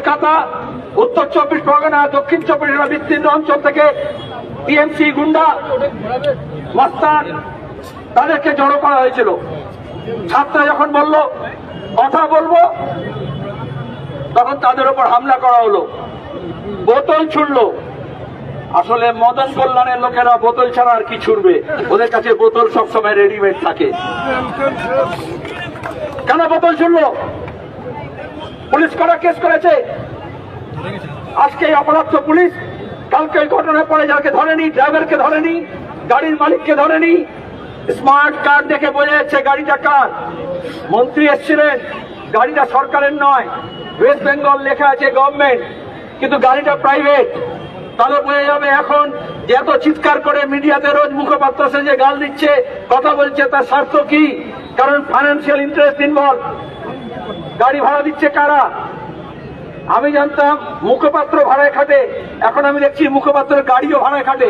কলকাতা, উত্তর 24 পরগনা, দক্ষিণ 24 পরগনা বিস্তীর্ণ অঞ্চল থেকে টিএমসি গুন্ডা মস্তান তাদেরকে জড়ো করা হয়েছিল। ছাত্ররা যখন বলল কথা বলবো, তখন তাদের উপর হামলা করা হলো, বোতল ছুড়লো। আসলে মদন কল্যাণের লোকেরা বোতল ছাড়া আর কি ছুড়বে? ওদের কাছে বোতল সবসময় রেডিমেড থাকে। কেন বোতল ছুড়লো? পুলিশ করা কেস করেছে। আজকে অপরাধ পুলিশ, কালকে ওই ঘটনার পরে যাকে ধরেনি, ড্রাইভারকে ধরেনি, গাড়ির মালিককে ধরেনি। স্মার্ট কার্ড দেখে বোঝা যাচ্ছে গাড়িটা কার। মন্ত্রী এসেছিলেন, গাড়িটা সরকারের নয়, ওয়েস্ট বেঙ্গল লেখা আছে গভর্নমেন্ট, কিন্তু গাড়িটা প্রাইভেট। তাহলে বোঝা যাবে এখন যে এত চিৎকার করে মিডিয়াতে রোজ মুখপাত্র সে যে গাল দিচ্ছে, কথা বলছে, তার স্বার্থ কি? কারণ ফাইন্যান্সিয়াল ইন্টারেস্ট ইনভলভ। গাড়ি ভাড়া দিচ্ছে কারা? আমি জানতাম মুখপাত্র ভাড়ায় খাটে, এখন আমি দেখছি মুখপাত্রের গাড়িও ভাড়ায় খাটে।